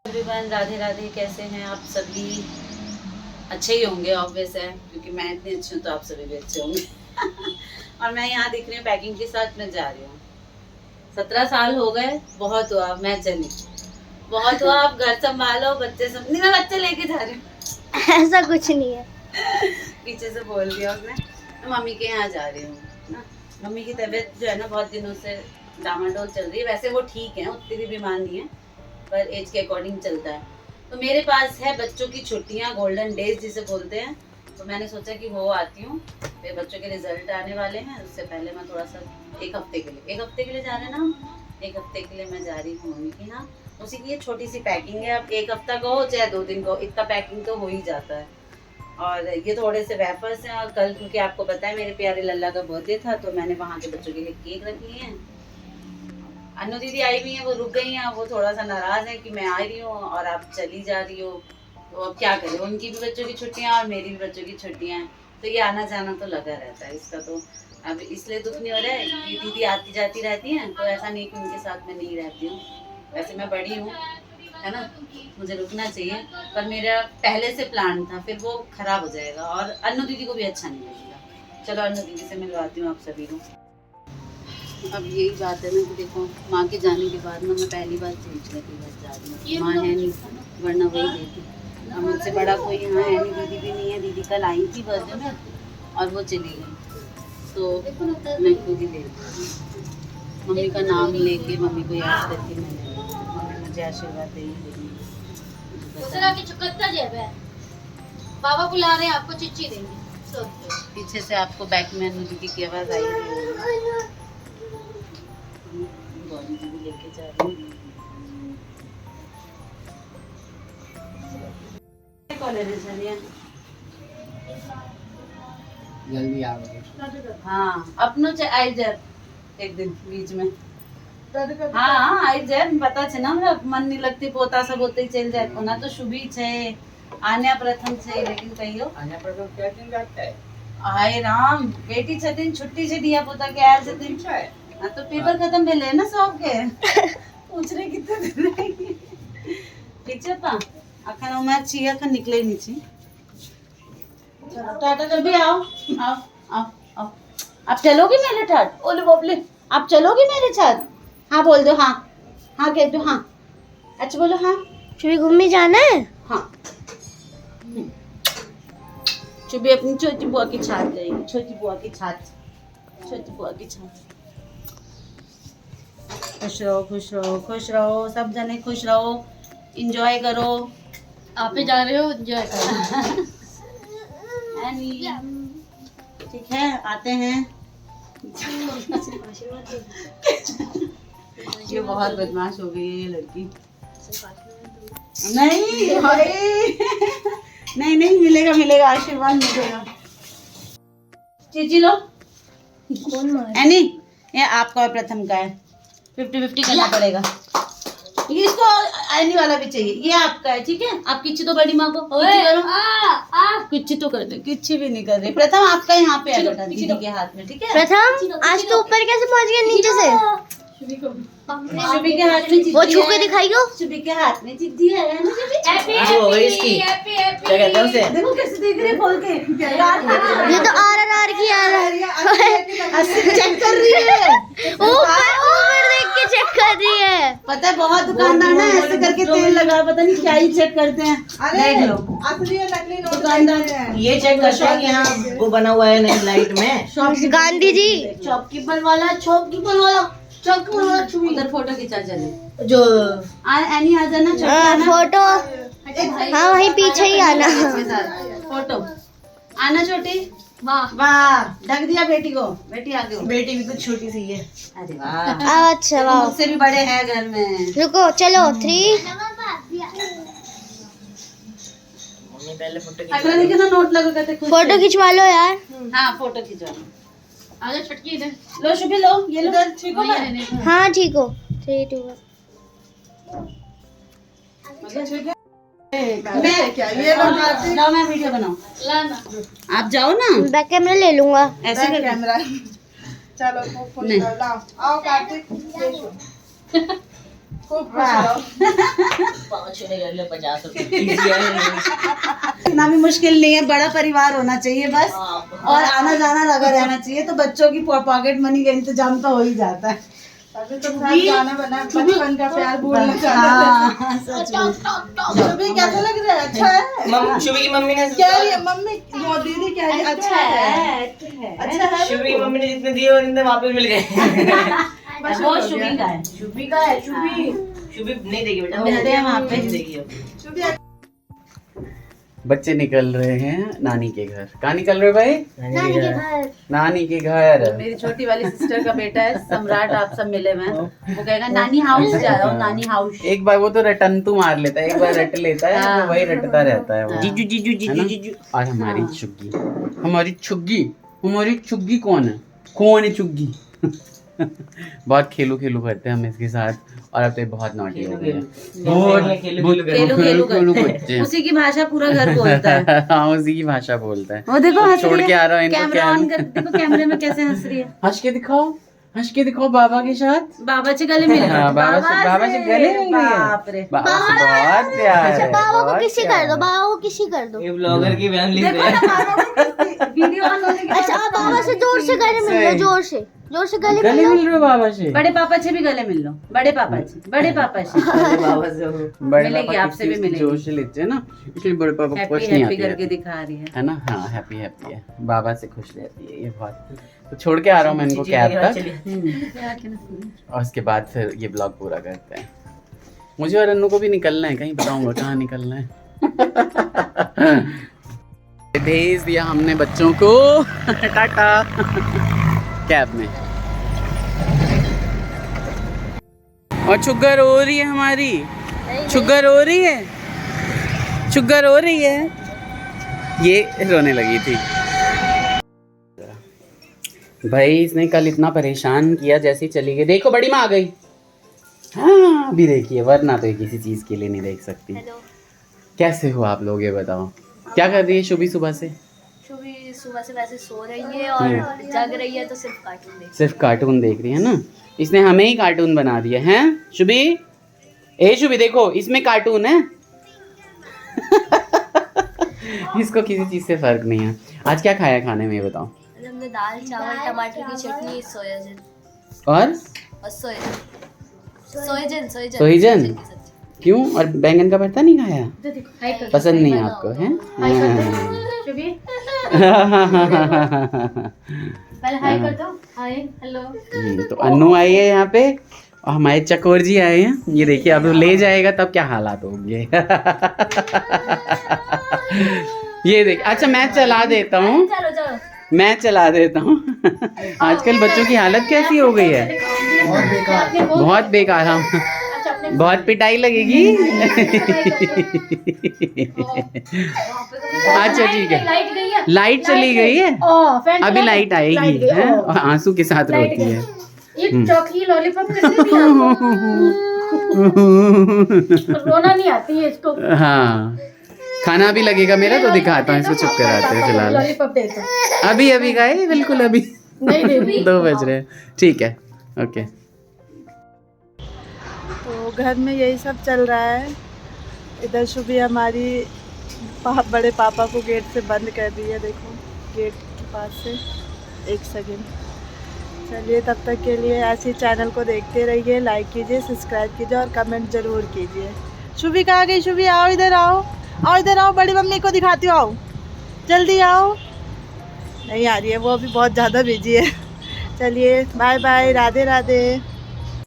Everyone, Radhe Radhe. कैसे हैं आप सभी? अच्छे ही होंगे, ऑब्वियस है, क्योंकि मैं इतनी अच्छी हूँ तो आप सभी भी अच्छे होंगे। और मैं यहाँ दिख रही हूँ पैकिंग के साथ, मैं जा रही हूँ। 17 साल हो गए, बहुत हुआ, मैं चली, बहुत हुआ। आप घर संभालो, बच्चे नहीं, मैं बच्चे लेके जा रही हूँ। ऐसा कुछ नहीं है। पीछे से बोल दिया उसने। मैं मम्मी के यहाँ जा रही हूँ ना। मम्मी की तबीयत जो है ना, बहुत दिनों से डामाडोल चल रही है। वैसे वो ठीक है, उतनी भी बीमार नहीं है, पर एज के अकॉर्डिंग चलता है। तो मेरे पास है बच्चों की छुट्टियां, गोल्डन डेज जिसे बोलते हैं। तो मैंने सोचा कि वो आती हूँ, फिर बच्चों के रिजल्ट आने वाले हैं, उससे पहले मैं थोड़ा सा एक हफ्ते के लिए जा रहे हैं ना हम। एक हफ्ते के लिए मैं जा रही हूँ मम्मी के यहाँ। उसी की ये छोटी सी पैकिंग है। अब एक हफ्ता का हो चाहे 2 दिन का हो, इतना पैकिंग तो हो ही जाता है। और ये थोड़े से वेफर्स हैं, और कल क्योंकि आपको पता है मेरे प्यारे लल्ला का बर्थडे था, तो मैंने वहाँ के बच्चों के लिए केक रख लिए हैं। अनु दीदी आई हुई हैं, वो रुक गई हैं। वो थोड़ा सा नाराज है कि मैं आ रही हूँ और आप चली जा रही हो। तो अब क्या करें, उनकी भी बच्चों की छुट्टियाँ और मेरी भी बच्चों की छुट्टियाँ हैं, तो ये आना जाना तो लगा रहता है इसका। तो अब इसलिए दुख नहीं हो रहा है कि दीदी आती जाती रहती हैं, तो ऐसा नहीं कि उनके साथ मैं नहीं रहती हूँ। वैसे मैं बड़ी हूँ, है ना, मुझे रुकना चाहिए, पर मेरा पहले से प्लान था, फिर वो खराब हो जाएगा और अनु दीदी को भी अच्छा नहीं लगेगा। चलो अनु दीदी से मिलवाती हूँ आप सभी को। अब यही बात है ना कि देखो, माँ के जाने के बाद ना मैं पहली बार सोच रही थी घर जा रही हूँ। माँ है नहीं, वरना वही देती। अब मुझसे बड़ा कोई यहाँ है नहीं, दीदी भी नहीं है। दीदी कल आई थी बर्थडे में और वो चली गई, तो मैं खुद ही ले रही। मम्मी का नाम लेके, मम्मी को याद करके मैं ले रही। मम्मी मुझे आशीर्वाद देगी। बाबा बुला रहे हैं, आपको चिट्ठी देंगे। पीछे से आपको बैक में अनु दीदी की आवाज आई है। गौरी दीदी लेके जा रही हूँ। जल्दी आओगे? हाँ, अपनो आई जाए एक दिन बीच में। हाँ आई जाए, पता छे ना, हमरा मन नहीं लगती, पोता सब होते ही चल जाए। ओना तो शुभी छे, आन्या प्रथम छे, लेकिन कहियो आन्या प्रथम क्या दिन जाता है? हाय राम, बेटी छथिन, छुट्टी से दिया पोता के आयल छथिन। हाँ, तो पेपर खत्म भेले ना सब के। पूछ रहे कितने दिन रहेंगे। ठीक है पा, अखन मैं छी, अखन निकले नहीं छी। टाटा जब भी आओ, आओ आओ आओ। आप चलोगी मेरे साथ? ओले बोले, आप चलोगी मेरे साथ? हाँ बोल दो, हाँ हाँ कह दो, हाँ अच्छा बोलो, हाँ। चुभी घूमने जाना है? हाँ, चुभी अपनी छोटी बुआ की छात जाएगी, छोटी बुआ की छात, छोटी बुआ की छात। खुश रहो, खुश रहो, खुश रहो, सब जने खुश रहो, एंजॉय करो। आप ही जा रहे हो, एंजॉय करो। ठीक है, आते हैं। ये बहुत बदमाश हो गई है ये लड़की। नहीं भाई, नहीं नहीं, मिलेगा मिलेगा, आशीर्वाद मिलेगा। चीची लो। एनी, ये आपका और प्रथम का है, 50-50 करना पड़ेगा। ये इसको एनी वाला भी चाहिए, ये आपका है, ठीक है। आप किच्ची तो बड़ी माँ को किच्ची करो। किच्ची तो कर दे, किच्ची भी नहीं कर रही। प्रथम आपका यहाँ पे है बेटा, दीदी के हाथ में, ठीक है। प्रथम आज तो ऊपर कैसे पहुंच गया नीचे से? शुभी के हाथ में वो छू के दिखाइयो। शुभी के हाथ में चिट्ठी है ना, शुभी। हो गई इसकी, क्या कहते हैं उसे? देखो कैसे देख रहे खोल के। ये तो RRR की चेक कर रही है, ऊपर देख के चेक कर रही है। पता है बहुत दुकानदार ना ऐसे करके तेल लगा, पता नहीं क्या ही चेक करते हैं। देख लो, असली और नकली नोट दुकानदार ये चेक करते हैं कि यहाँ वो बना हुआ है नहीं लाइट में। गांधी जी, शॉपकीपर वाला, शॉपकीपर वाला, शॉपकीपर वाला। उधर फोटो खिंचा चले, जो एनी आ जाना, छोटी आना। फोटो हाँ वहीं पीछे ही आना। फोटो आना छोटी। वाह वाह, ढक दिया बेटी को, बेटी आगे हो। बेटी भी कुछ छोटी सी है। अरे वाह, अच्छा वाह, मुझसे भी बड़े हैं घर में। रुको चलो 3। मम्मी पहले फोटो अगला देखिए ना, नोट लगा करते खुश फोटो खिंचवा लो यार। हाँ फोटो खिंचवा आजा। छटकी इधर लो, शुभी लो, ये लो, ठीक हो ना? हाँ ठीक हो। 3 2 मैं क्या ये लोग आते जाओ, मैं वीडियो बनाऊं। आप जाओ ना, बैक कैमरा ले लूंगा। ऐसे कर। कैमरा। चलो खूब खुश नहीं। रहो, लाओ आओ कार्तिक, खूब खुश रहो। बच्चे ने कर लिया 50 रुपए। इतना भी मुश्किल नहीं है, बड़ा परिवार होना चाहिए बस, और आना जाना लगा रहना चाहिए, तो बच्चों की पॉकेट मनी का इंतजाम तो हो ही जाता है। अभी तो साथ गाना बना, बचपन का प्यार भूलना चाहता हाँ, सच में। शुभी कैसा लग रहा है? अच्छा है। शुभी की मम्मी ने कह रही है मम्मी, वो दीदी कह रही है अच्छा है, अच्छा है। शुभी की मम्मी ने जितने दिए और इतने वापस मिल गए। वो शुभी का है, शुभी का है, शुभी शुभी नहीं देगी बेटा, मिलते हैं वहाँ पे। नहीं देगी अब। शुभी बच्चे निकल रहे हैं नानी के घर। कहाँ निकल रहे हो भाई? नानी के घर। नानी के घर। मेरी छोटी वाली सिस्टर का बेटा है सम्राट, आप सब मिले हुए हैं, वो कहेगा नानी हाउस जा रहा हूँ, नानी हाउस। एक बार वो तो रटन तू मार लेता है, एक बार रट लेता है, हाँ। तो वही रटता रहता है वो। जीजू जीजू जीजू जीजू। और हमारी चुग्गी, हमारी चुग्गी, हमारी चुग्गी कौन है? कौन है चुग्गी? बहुत खेलू खेलू करते हैं हम इसके साथ, और अब तो ये बहुत नॉटी हो गई है। बहुत खेलू खेलू करते हैं। उसी की भाषा पूरा घर बोलता है। हाँ, उसी की भाषा बोलता है। वो देखो हंस छोड़ रही के है। आ रहा है इनको, कैमरा क्या ऑन कर, देखो कैमरे में कैसे हंस रही है। हंस के दिखाओ, हंस के दिखाओ बाबा के साथ। बाबा से गले मिल हाँ, बाबा से गले मिल गई है। बाप रे। बाबा से बहुत प्यार है, बाबा को बहुत किसी प्यार कर दो, है। बाबा को किसी कर दो। ये ब्लॉगर की फैमिली देखो ना बाबा को वीडियो ऑन होने के बाद अच्छा, आप बाबा से जोर से गले मिल लो, जोर से गले मिल गले लो। मिल रहे हो बाबा से? बड़े पापा से भी गले मिल लो, बड़े पापा से, बड़े पापा से। बाबा से हो। बड़े मिलेगी, पापा आपसे भी किसी मिलेगी। जोर से लेते हैं ना, इसलिए बड़े पापा हैप्पी खुश नहीं हैप्पी आती करके है दिखा रही है। ना। हाँ, हैप्पी हैप्पी है, बाबा से खुश रहती है ये बहुत। तो छोड़ के आ रहा हूँ मैं इनको कैब तक, और उसके बाद फिर ये ब्लॉग पूरा करते हैं। मुझे और अन्नू को भी निकलना है कहीं, बताऊंगा कहाँ निकलना है। भेज दिया हमने बच्चों को टाटा कैब में, और शुगर हो रही है हमारी, शुगर हो रही है, शुगर हो रही है, ये रोने लगी थी। भाई इसने कल इतना परेशान किया, जैसे ही चली गई। देखो बड़ी माँ आ गई। हाँ अभी देखिए, वरना तो ये किसी चीज़ के लिए नहीं देख सकती। कैसे हो आप लोग, ये बताओ क्या कर रही है शुभी सुबह से? शुभी सुबह से वैसे सो रही है और जग रही है, तो सिर्फ कार्टून देख। सिर्फ कार्टून देख रही है ना, इसने हमें ही कार्टून बना दिया है। शुभी, ए शुभी देखो इसमें कार्टून है। इसको किसी चीज़ से फर्क नहीं है। आज क्या खाया खाने में, ये बताओ? हमने दाल चावल टमाटर की चटनी, सोयाजन और सोयाजन सोयाजन? क्यों? और बैंगन का भरता नहीं खाया? पसंद नहीं है आपको, है? पहले हाय कर दो, हाय हेलो। तो अन्नू आई है यहाँ पे, और हमारे चकोर जी आए हैं। ये देखिए अब ले जाएगा तब क्या हालात होंगे। ये देख, अच्छा मैं चला देता हूँ, चलो चलो मैं चला देता हूँ। आजकल बच्चों की हालत कैसी हो गई है, बहुत बेकार। हम बहुत पिटाई लगेगी। अच्छा ठीक है, लाइट गई है, लाइट चली गई है, अभी लाइट आएगी है, और आंसू के साथ रोती है। ये चौकी लॉलीपॉप किसने दिया? रोना नहीं आती है इसको। हाँ खाना भी लगेगा मेरा, तो दिखाता हूँ इसको, चुप कराते हैं फिलहाल। लॉलीपॉप दे दो। अभी अभी गए, बिल्कुल अभी नहीं दे 2 बज रहे हैं। ठीक है, ओके। तो घर में यही सब चल रहा है। इधर शुभी हमारी बड़े पापा को गेट से बंद कर दी है, देखो गेट के पास से। 1 सेकेंड, चलिए तब तक के लिए ऐसे ही चैनल को देखते रहिए, लाइक कीजिए, सब्सक्राइब कीजिए और कमेंट ज़रूर कीजिए। शुभी कहाँ गई? शुभी आओ, इधर आओ, और इधर आओ, बड़ी मम्मी को दिखाती हो, आओ जल्दी आओ। नहीं आ रही है, वो अभी बहुत ज़्यादा बिजी है। चलिए बाय बाय, राधे राधे।